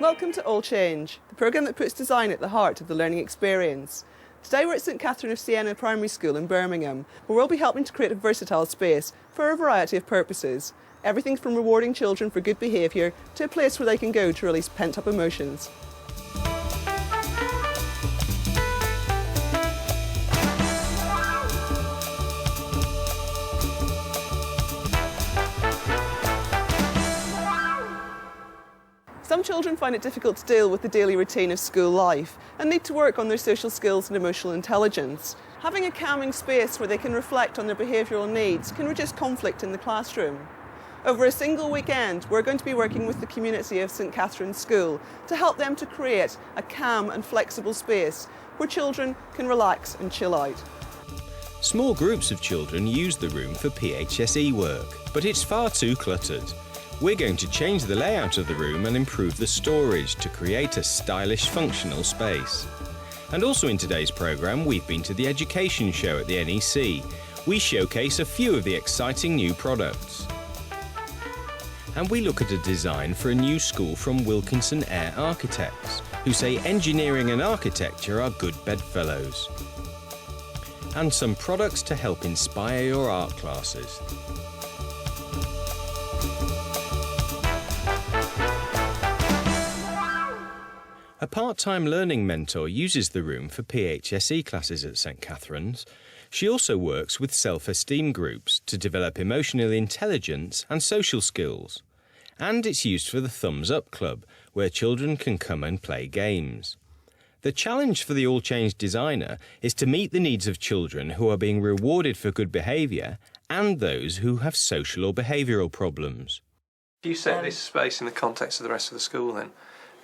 Welcome to All Change, the programme that puts design at the heart of the learning experience. Today we're at St Catherine of Siena Primary School in Birmingham, where we'll be helping to create a versatile space for a variety of purposes. Everything from rewarding children for good behaviour to a place where they can go to release pent-up emotions. Some children find it difficult to deal with the daily routine of school life and need to work on their social skills and emotional intelligence. Having a calming space where they can reflect on their behavioural needs can reduce conflict in the classroom. Over a single weekend, we're going to be working with the community of St Catherine's School to help them to create a calm and flexible space where children can relax and chill out. Small groups of children use the room for PHSE work, but it's far too cluttered. We're going to change the layout of the room and improve the storage to create a stylish, functional space. And also in today's programme, we've been to the education show at the NEC. We showcase a few of the exciting new products. And we look at a design for a new school from Wilkinson Eyre Architects, who say engineering and architecture are good bedfellows. And some products to help inspire your art classes. A part-time learning mentor uses the room for PHSE classes at St Catherine's. She also works with self-esteem groups to develop emotional intelligence and social skills. And it's used for the Thumbs Up Club, where children can come and play games. The challenge for the All Change designer is to meet the needs of children who are being rewarded for good behaviour and those who have social or behavioural problems. If you set this space in the context of the rest of the school, then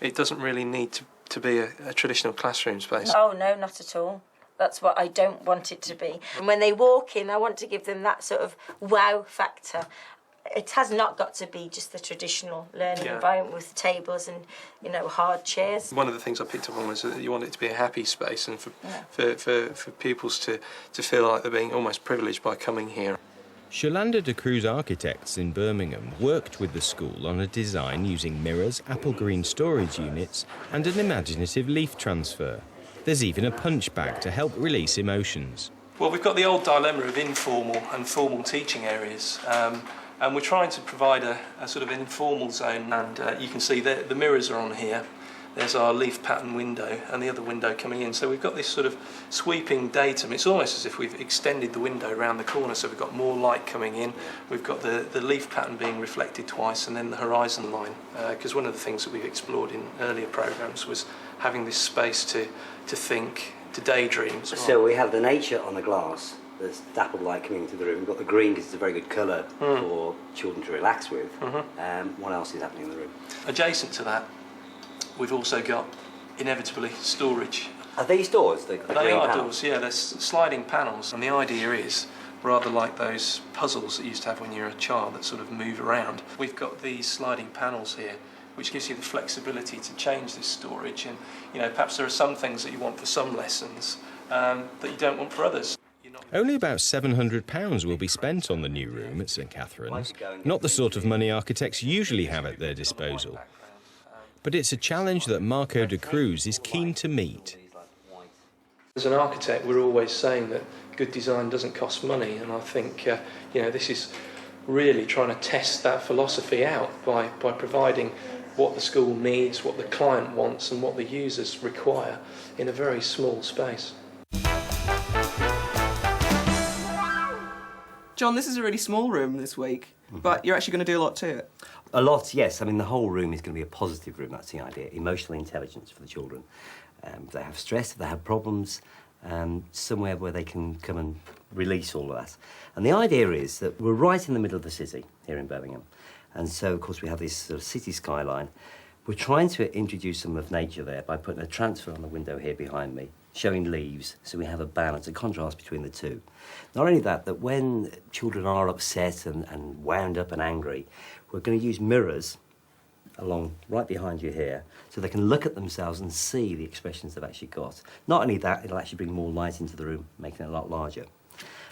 it doesn't really need to be a traditional classroom space. Oh no, not at all. That's what I don't want it to be. And when they walk in, I want to give them that sort of wow factor. It has not got to be just the traditional learning environment with tables and, you know, hard chairs. One of the things I picked up on was that you want it to be a happy space and for pupils to feel like they're being almost privileged by coming here. Shalanda de Cruz Architects in Birmingham worked with the school on a design using mirrors, apple green storage units and an imaginative leaf transfer. There's even a punch bag to help release emotions. Well, we've got the old dilemma of informal and formal teaching areas, and we're trying to provide a sort of informal zone, and you can see the mirrors are on here. There's our leaf pattern window and the other window coming in. So we've got this sort of sweeping datum. It's almost as if we've extended the window around the corner, so we've got more light coming in. We've got the leaf pattern being reflected twice and then the horizon line. Because one of the things that we've explored in earlier programmes was having this space to think, to daydream. So we have the nature on the glass. There's dappled light coming into the room. We've got the green because it's a very good colour for children to relax with. What else is happening in the room? Adjacent to that, we've also got, inevitably, storage. Are these doors? They are doors, yeah. They're sliding panels. And the idea is, rather like those puzzles that you used to have when you were a child that sort of move around, we've got these sliding panels here, which gives you the flexibility to change this storage. And, you know, perhaps there are some things that you want for some lessons that you don't want for others. Only about £700 will be spent on the new room at St Catherine's, not the sort of money architects usually have at their disposal. But it's a challenge that Marco de Cruz is keen to meet. As an architect, we're always saying that good design doesn't cost money, and I think you know, this is really trying to test that philosophy out by providing what the school needs, what the client wants, and what the users require in a very small space. John, this is a really small room this week, but you're actually going to do a lot to it. A lot, yes. I mean, the whole room is going to be a positive room, that's the idea. Emotional intelligence for the children. If they have stress, if they have problems, somewhere where they can come and release all of that. And the idea is that we're right in the middle of the city here in Birmingham. And so, of course, we have this sort of city skyline. We're trying to introduce some of nature there by putting a transfer on the window here behind me, showing leaves, so we have a balance, a contrast between the two. Not only that when children are upset and wound up and angry, we're going to use mirrors along right behind you here, so they can look at themselves and see the expressions they've actually got. Not only that, it'll actually bring more light into the room, making it a lot larger.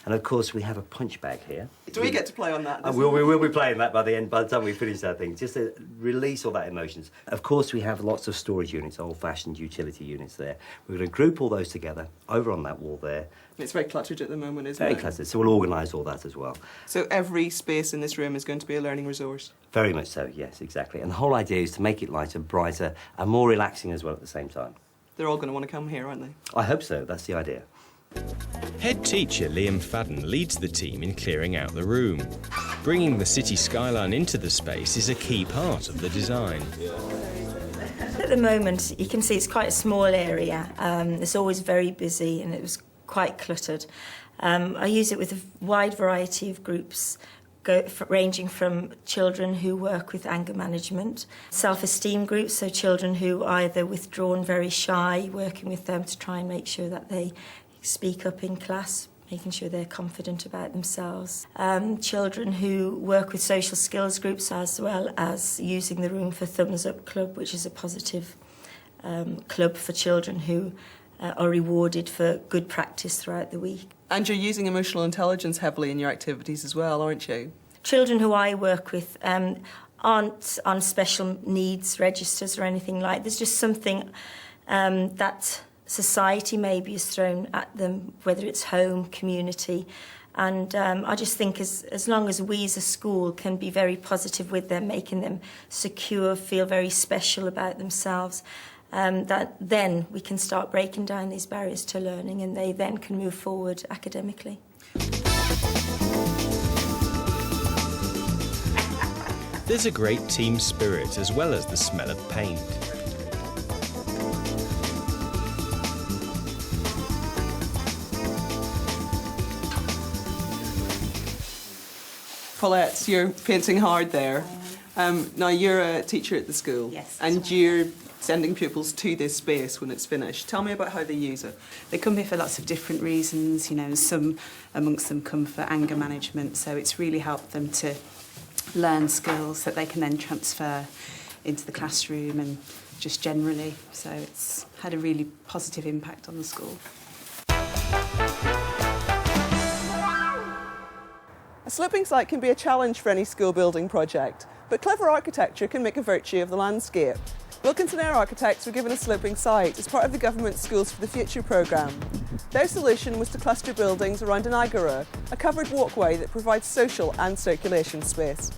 And of course, we have a punch bag here. Do we get to play on that? We will be playing that by the time we finish that thing, just to release all that emotions. Of course, we have lots of storage units, old-fashioned utility units there. We're going to group all those together over on that wall there. It's very cluttered at the moment, isn't it? Very cluttered, so we'll organise all that as well. So every space in this room is going to be a learning resource? Very much so, yes, exactly. And the whole idea is to make it lighter, brighter, and more relaxing as well at the same time. They're all going to want to come here, aren't they? I hope so, that's the idea. Head teacher Liam Fadden leads the team in clearing out the room. Bringing the city skyline into the space is a key part of the design. At the moment, you can see it's quite a small area. It's always very busy and it was quite cluttered. I use it with a wide variety of groups, ranging from children who work with anger management, self-esteem groups, so children who are either withdrawn, very shy, working with them to try and make sure that they speak up in class, making sure they're confident about themselves. Children who work with social skills groups, as well as using the room for Thumbs Up Club, which is a positive club for children who are rewarded for good practice throughout the week. And you're using emotional intelligence heavily in your activities as well, aren't you? Children who I work with aren't on special needs registers or anything like that. There's just something that society maybe is thrown at them, whether it's home, community. And I just think as long as we as a school can be very positive with them, making them secure, feel very special about themselves, that then we can start breaking down these barriers to learning and they then can move forward academically. There's a great team spirit as well as the smell of paint. Paulette, you're painting hard there. Now, you're a teacher at the school. Yes. And you're sending pupils to this space when it's finished. Tell me about how they use it. They come here for lots of different reasons, you know, some amongst them come for anger management, so it's really helped them to learn skills that they can then transfer into the classroom and just generally. So it's had a really positive impact on the school. A sloping site can be a challenge for any school building project, but clever architecture can make a virtue of the landscape. Wilkinson Air Architects were given a sloping site as part of the government's Schools for the Future programme. Their solution was to cluster buildings around an agora, a covered walkway that provides social and circulation space.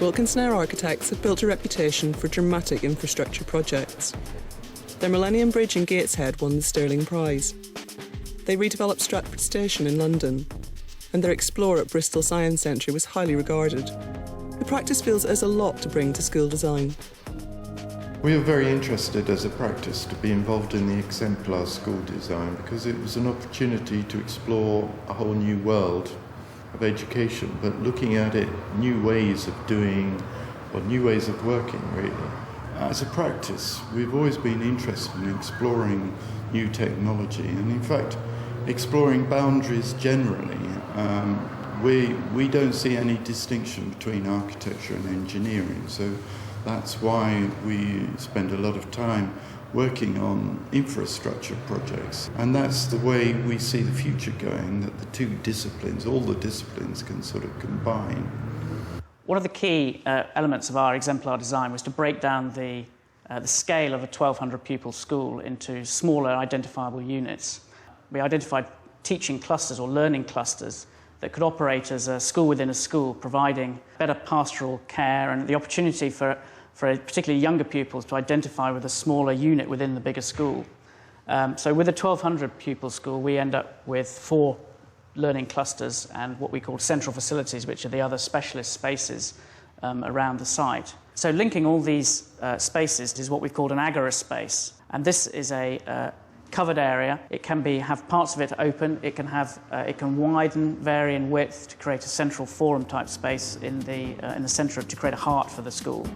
Wilkinson Air Architects have built a reputation for dramatic infrastructure projects. Their Millennium Bridge in Gateshead won the Stirling Prize. They redeveloped Stratford Station in London, and their Explore at Bristol Science Centre was highly regarded. The practice feels there's a lot to bring to school design. We are very interested as a practice to be involved in the exemplar school design because it was an opportunity to explore a whole new world of education, but looking at it, new ways of doing, or new ways of working, really. As a practice, we've always been interested in exploring new technology and, in fact, exploring boundaries generally. We don't see any distinction between architecture and engineering, so that's why we spend a lot of time working on infrastructure projects. And that's the way we see the future going, that the two disciplines, all the disciplines can sort of combine. One of the key elements of our exemplar design was to break down the scale of a 1,200 pupil school into smaller identifiable units. We identified teaching clusters or learning clusters that could operate as a school within a school, providing better pastoral care and the opportunity for particularly younger pupils to identify with a smaller unit within the bigger school. So with a 1,200 pupil school, we end up with 4 learning clusters and what we call central facilities, which are the other specialist spaces around the site. So linking all these spaces is what we call an agora space. And this is a covered area. It can have parts of it open. It can widen, vary in width to create a central forum type space in the centre to create a heart for the school.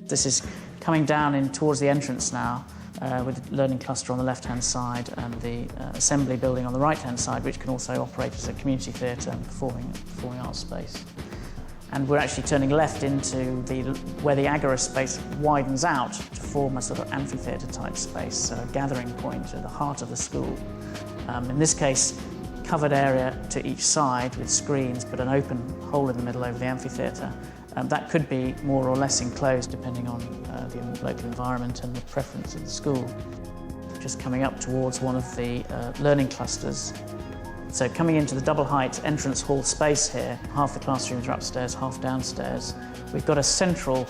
This is coming down in towards the entrance now, with the learning cluster on the left-hand side and the assembly building on the right-hand side, which can also operate as a community theatre and performing arts space. And we're actually turning left into where the agora space widens out to form a sort of amphitheatre type space, so a gathering point at the heart of the school. In this case, covered area to each side with screens, but an open hole in the middle over the amphitheatre. That could be more or less enclosed depending on the local environment and the preference of the school. Just coming up towards one of the learning clusters. So coming into the double height entrance hall space here, half the classrooms are upstairs, half downstairs. We've got a central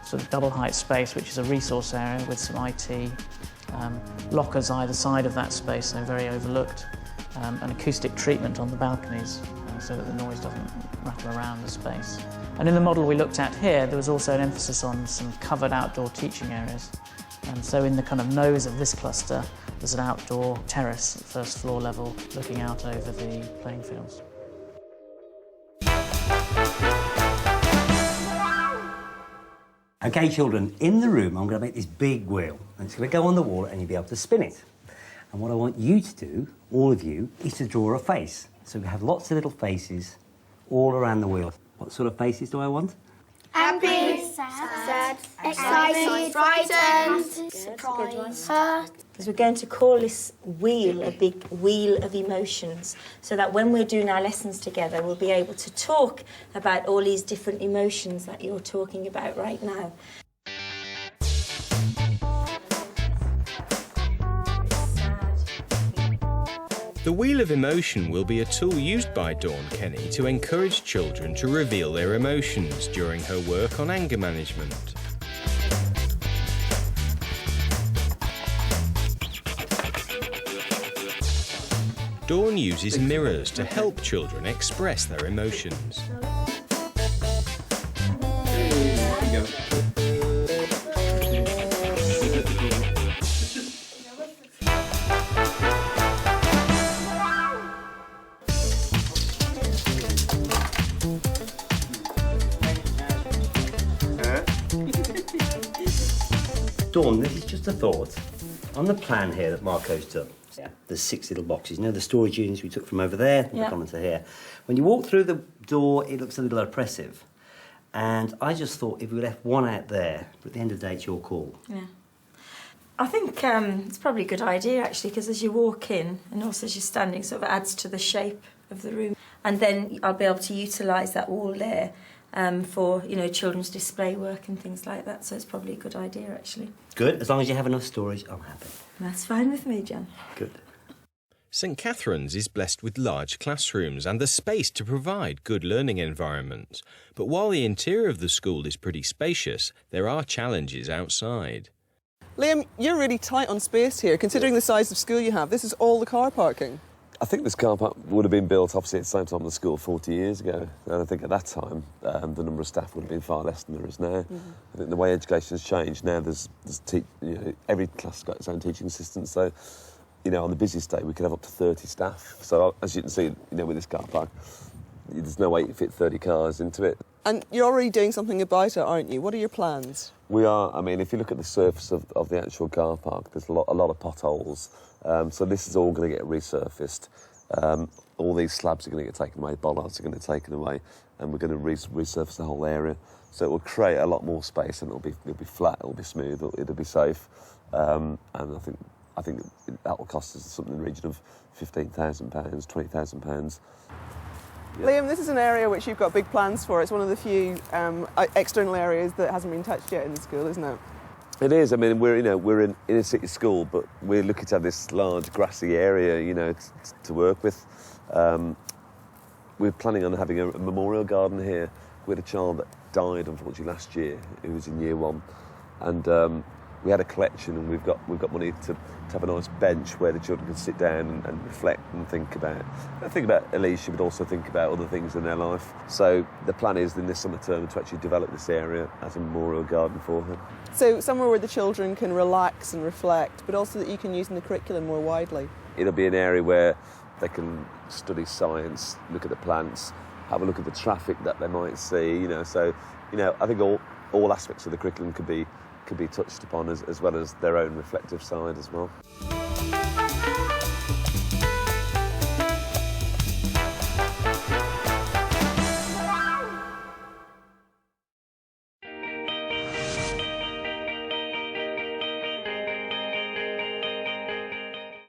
sort of double height space, which is a resource area with some IT, lockers either side of that space, so very overlooked, and acoustic treatment on the balconies so that the noise doesn't rattle around the space. And in the model we looked at here, there was also an emphasis on some covered outdoor teaching areas. And so in the kind of nose of this cluster, there's an outdoor terrace at first floor level looking out over the playing fields. Okay, children, in the room I'm going to make this big wheel and it's going to go on the wall and you'll be able to spin it. And what I want you to do, all of you, is to draw a face. So we have lots of little faces all around the wheel. What sort of faces do I want? Happy, sad, excited, frightened, surprised, hurt. Because we're going to call this wheel a big wheel of emotions, so that when we're doing our lessons together, we'll be able to talk about all these different emotions that you're talking about right now. The Wheel of Emotion will be a tool used by Dawn Kenny to encourage children to reveal their emotions during her work on anger management. Dawn uses mirrors to help children express their emotions. Dawn, this is just a thought. On the plan here that Marco's done, there's 6 little boxes. You know the storage units we took from over there? They've gone into here. When you walk through the door, it looks a little oppressive. And I just thought if we left one out there, but at the end of the day, it's your call. Yeah. I think it's probably a good idea, actually, because as you walk in, and also as you're standing, sort of adds to the shape of the room. And then I'll be able to utilise that wall there for, you know, children's display work and things like that. So it's probably a good idea, actually. Good. As long as you have enough storage, I'm happy. That's fine with me, John. Good. St Catherine's is blessed with large classrooms and the space to provide good learning environments. But while the interior of the school is pretty spacious, there are challenges outside. Liam, you're really tight on space here, considering the size of school you have. This is all the car parking. I think this car park would have been built, obviously, at the same time as the school 40 years ago. And I think at that time, the number of staff would have been far less than there is now. Mm-hmm. I think the way education has changed now, every class has got its own teaching assistant. So, you know, on the busiest day, we could have up to 30 staff. So, as you can see, you know, with this car park, there's no way you fit 30 cars into it. And you're already doing something about it, aren't you? What are your plans? We are. I mean, if you look at the surface of the actual car park, there's a lot of potholes. So this is all going to get resurfaced. All these slabs are going to get taken away, bollards are going to get taken away, and we're going to resurface the whole area. So it will create a lot more space, and it'll be flat, it'll be smooth, it'll be safe. And I think that will cost us something in the region of £15,000, £20,000. Yeah. Liam, this is an area which you've got big plans for. It's one of the few external ares that hasn't been touched yet in the school, isn't it? It is. I mean, we're in a city school, but we're looking to have this large grassy area, you know, to work with. We're planning on having a memorial garden here. We had a child that died, unfortunately, last year, who was in year 1, and we had a collection, and we've got money to have a nice bench where the children can sit down and reflect and think about Alicia, but also think about other things in their life. So the plan is in this summer term to actually develop this area as a memorial garden for her. So somewhere where the children can relax and reflect, but also that you can use in the curriculum more widely. It'll be an area where they can study science, look at the plants, have a look at the traffic that they might see, you know. So, you know, I think all aspects of the curriculum could be touched upon as well as their own reflective side as well.